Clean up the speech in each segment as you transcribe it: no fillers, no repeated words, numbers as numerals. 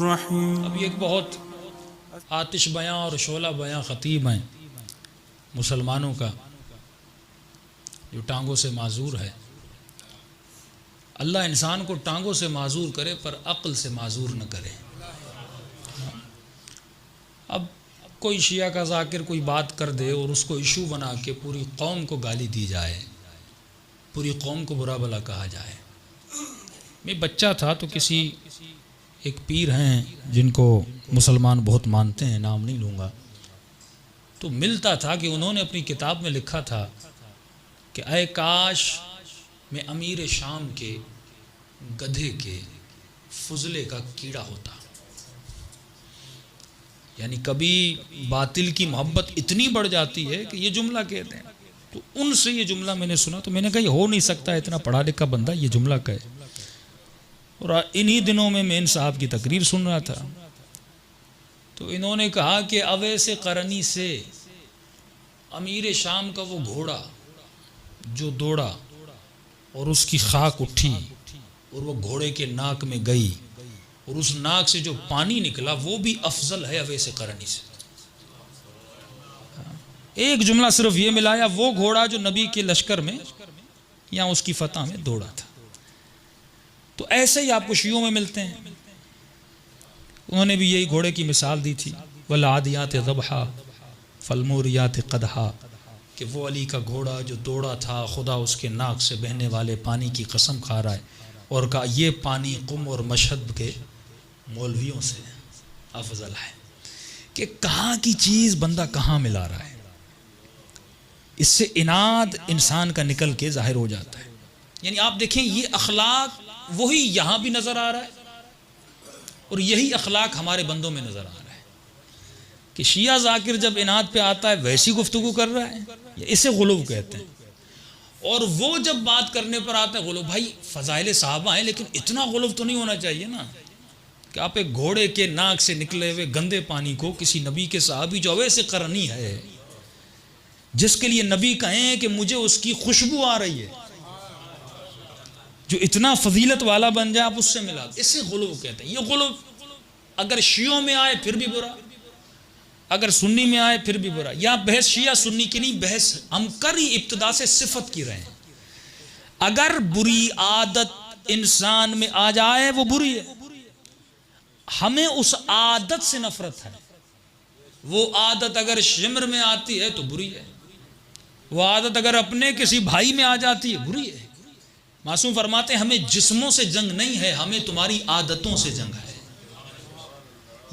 रहीम। अब ये एक बहुत आतिश बयां और शोला बयां ख़तीब हैं मुसलमानों का, जो टांगों से माजूर है। अल्लाह इंसान को टांगों से माजूर करे पर अक्ल से माजूर न करे। अब कोई शिया का ज़ाकिर कोई बात कर दे और उसको इशू बना के पूरी कौम को गाली दी जाए, पूरी कौम को बुरा भला कहा जाए। मैं बच्चा था तो किसी एक पीर हैं जिनको मुसलमान बहुत मानते हैं, नाम नहीं लूँगा, तो मिलता था कि उन्होंने अपनी किताब में लिखा था कि ऐ काश मैं अमीर शाम के गधे के फुजले का कीड़ा होता। यानी कभी बातिल की मोहब्बत इतनी बढ़ जाती है कि ये जुमला कहते हैं। तो उनसे ये जुमला मैंने सुना तो मैंने कहा ये हो नहीं सकता, इतना पढ़ा लिखा बंदा ये जुमला कहे। और इन्हीं दिनों में मैं इन साहब की तकरीर सुन रहा था तो इन्होंने कहा कि अवैसे करनी से अमीर शाम का वो घोड़ा जो दौड़ा और उसकी खाक उठी और वो घोड़े के नाक में गई और उस नाक से जो पानी निकला वो भी अफजल है अवैसे करनी से। एक जुमला सिर्फ ये मिलाया, वो घोड़ा जो नबी के लश्कर में या उसकी फतह में दौड़ा था। तो ऐसे ही आपको शियों में मिलते हैं। उन्होंने भी यही घोड़े की मिसाल दी थी, वल आदियात ज़बहा फलमूरियात क़दहा, कि वो अली का घोड़ा जो दौड़ा था खुदा उसके नाक से बहने वाले पानी की कसम खा रहा है और कहा ये पानी कुम और मशहद के मौलवियों से अफजल है। कि कहाँ की चीज़ बंदा कहाँ मिला रहा है। इससे इनाद इंसान का निकल के जाहिर हो जाता है। यानी आप देखें ये अखलाक वही यहाँ भी नज़र आ रहा है और यही अखलाक हमारे बंदों में नज़र आ रहा है कि शिया ज़ाकिर जब इनाद पे आता है वैसी गुफ्तगू कर रहा है, इसे गुलूब कहते हैं। और वो जब बात करने पर आता है गुलूब, भाई फ़ज़ाइल साहबा हैं लेकिन इतना गुलूब तो नहीं होना चाहिए ना कि आप एक घोड़े के नाक से निकले हुए गंदे पानी को किसी नबी के साहबी जो वैसे करनी है जिसके लिए नबी कहें कि मुझे उसकी खुशबू आ रही है, जो इतना फजीलत वाला बन जाए, आप उससे मिला, इससे गुलूब कहते हैं। ये गुलूब अगर शियों में आए फिर भी बुरा, अगर सुन्नी में आए फिर भी बुरा। या बहस शिया सुन्नी की नहीं, बहस हम कर ही इब्तिदा से सिफत की रहे हैं। अगर बुरी आदत इंसान में आ जाए वो बुरी है, हमें उस आदत से नफरत है। वो आदत अगर शिम्र में आती है तो बुरी है, वो आदत अगर अपने किसी भाई में आ जाती है बुरी है। मासूम फरमाते हैं हमें जिस्मों से जंग नहीं है, हमें तुम्हारी आदतों से जंग है।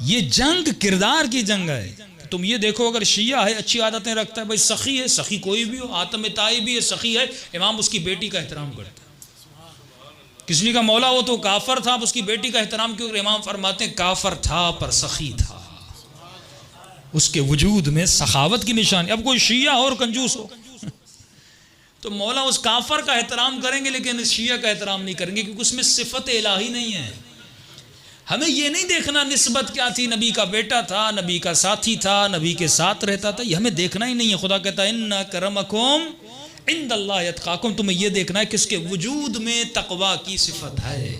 ये जंग किरदार की जंग है। तुम ये देखो अगर शिया है अच्छी आदतें रखता है, भाई सखी है, सखी कोई भी हो, आतम ताई भी है, सखी है, इमाम उसकी बेटी का एहतराम करता है। किसी का मौला हो तो काफर था, उसकी बेटी का एहतराम क्यों? इमाम फरमाते हैं काफर था पर सखी था, उसके वजूद में सखावत की निशानी। अब कोई शिया हो और कंजूस हो तो मौला उस काफर का एहतराम करेंगे लेकिन इस शिया का एहतराम नहीं करेंगे क्योंकि उसमें सिफत इलाही नहीं है। हमें ये नहीं देखना निस्बत क्या थी, नबी का बेटा था, नबी का साथी था, नबी के साथ रहता था, ये हमें देखना ही नहीं है। खुदा कहता है इन्ना करमकुम इंदल्लाह यत्काकुम, तुम्हें यह देखना है किसके वजूद में तकवा की सिफत है।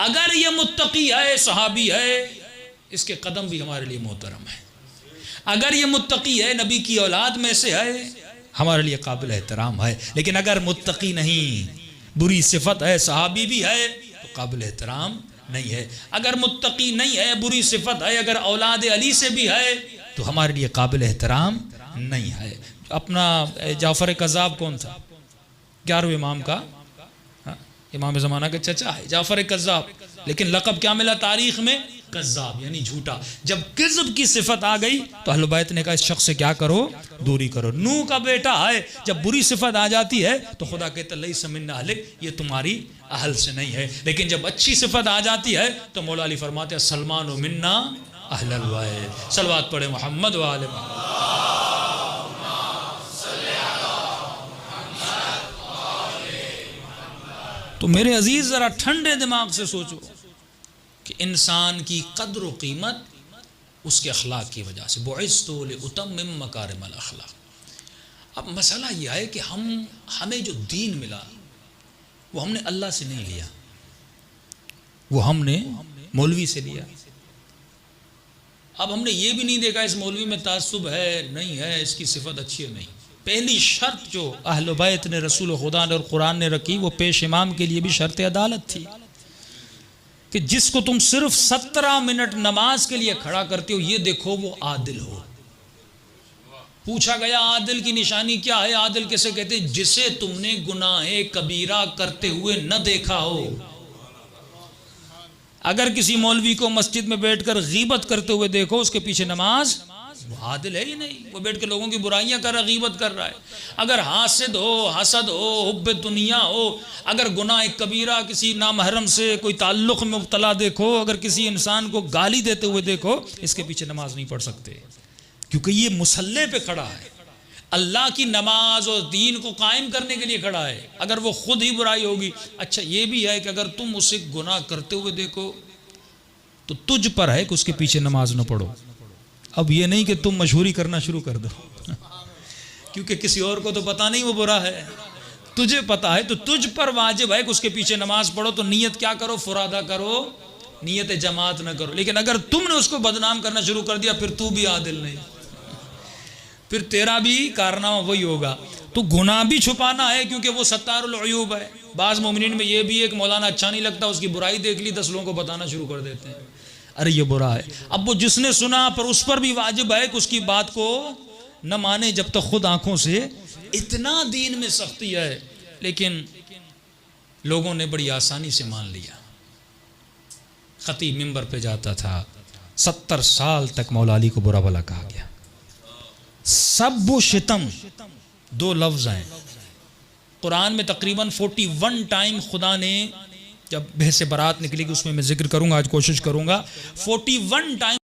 अगर ये मुत्तकी है, सहाबी है, इसके कदम भी हमारे लिए मोहतरम है। अगर ये मुत्तकी है, नबी की औलाद में से है, हमारे लिए काबिल एहतराम है। लेकिन अगर मुत्तकी नहीं, बुरी सिफत है, सहाबी भी है, तो काबिल एहतराम नहीं है। अगर मुत्तकी नहीं है, बुरी सिफत है, अगर औलाद अली से भी है तो हमारे लिए काबिल एहतराम नहीं है। अपना जाफ़र कज़्ज़ाब कौन था? 11वें इमाम का, इमाम ज़माना के चचा है जाफ़र कज़्ज़ाब, लेकिन लक़ब क्या मिला तारीख़ में? कज़्ज़ाब, यानी झूठा। जब किज़्ब की सिफत आ गई तो अहले बैत ने कहा इस शख्स से क्या करो, दूरी करो। नूह का बेटा है, जब बुरी सिफत आ जाती है तो खुदा कहता लैसा मिन्ना अहलिक, ये तुम्हारी अहल से नहीं है। लेकिन जब अच्छी सिफत आ जाती है तो मौला अली फरमाते हैं सलमान व मिन्ना अहलल बैत। सलवात पढ़े मोहम्मद व आले मोहम्मद। तो मेरे अजीज ज़रा ठंडे दिमाग से सोचो कि इंसान की कद्र व कीमत उसके अखलाक की वजह से। बुइस्तु लिउतम्मिम मकारिमल अखलाक। अब मसला यह है कि हमें जो दीन मिला वो हमने अल्लाह से नहीं लिया, वो हमने मौलवी से लिया। अब हमने ये भी नहीं देखा इस मौलवी में तासुब है नहीं है, इसकी सिफत अच्छी है नहीं। पहली शर्त जो अहले बैत ने, रसूल खुदा ने और कुरान ने रखी, वो पेश इमाम के लिए भी शर्त अदालत थी कि जिसको तुम सिर्फ 17 मिनट नमाज के लिए खड़ा करते हो, ये देखो वो आदिल हो। पूछा गया आदिल की निशानी क्या है? आदिल किसे कहते हैं? जिसे तुमने गुनाहे कबीरा करते हुए न देखा हो। अगर किसी मौलवी को मस्जिद में बैठकर गीबत करते हुए देखो, उसके पीछे नमाज, वो आदिल है ही नहीं। वो बैठ के लोगों की बुराइयां कर रहा, गीबत कर रहा है। अगर हासिद हो, हसद हो, हुब्बे दुनिया हो, अगर गुनाह कबीरा किसी नामहरम से कोई ताल्लुक में मुब्तला देखो, अगर किसी इंसान को गाली देते हुए देखो, इसके पीछे नमाज नहीं पढ़ सकते, क्योंकि ये मुसल्ले पे खड़ा है, अल्लाह की नमाज और दीन को कायम करने के लिए खड़ा है। अगर वो खुद ही बुराई होगी। अच्छा ये भी है कि अगर तुम उसे गुनाह करते हुए देखो तो तुझ पर है कि उसके पीछे नमाज न पढ़ो। अब ये नहीं कि तुम मशहूरी करना शुरू कर दो क्योंकि किसी और को तो पता नहीं वो बुरा है, तुझे पता है, तो तुझ पर वाजिब है कि उसके पीछे नमाज पढ़ो। तो नीयत क्या करो? फुरादा करो, नीयत जमात न करो। लेकिन अगर तुमने उसको बदनाम करना शुरू कर दिया, फिर तू भी आदिल नहीं, फिर तेरा भी कारनामा वही होगा। तो गुनाह भी छुपाना है, क्योंकि वो सत्तारुल उयूब है। बाज़ मोमिनीन में ये भी एक मौलाना अच्छा नहीं लगता, उसकी बुराई देख ली 10 लोगों को बताना शुरू कर देते हैं, अरे ये बुरा है। अब वो जिसने सुना पर उस पर भी वाजिब है कि उसकी बात को न माने जब तक खुद आंखों से। इतना दीन में सख्ती है, लेकिन लोगों ने बड़ी आसानी से मान लिया। खतीब मिंबर पे जाता था, 70 साल तक मौला अली को बुरा भला कहा गया। सब वो शितम 2 लफ्ज हैं कुरान में, तकरीबन 41 टाइम खुदा ने, जब बहस बरात निकलेगी उसमें मैं जिक्र करूंगा, आज कोशिश करूंगा, 41 टाइम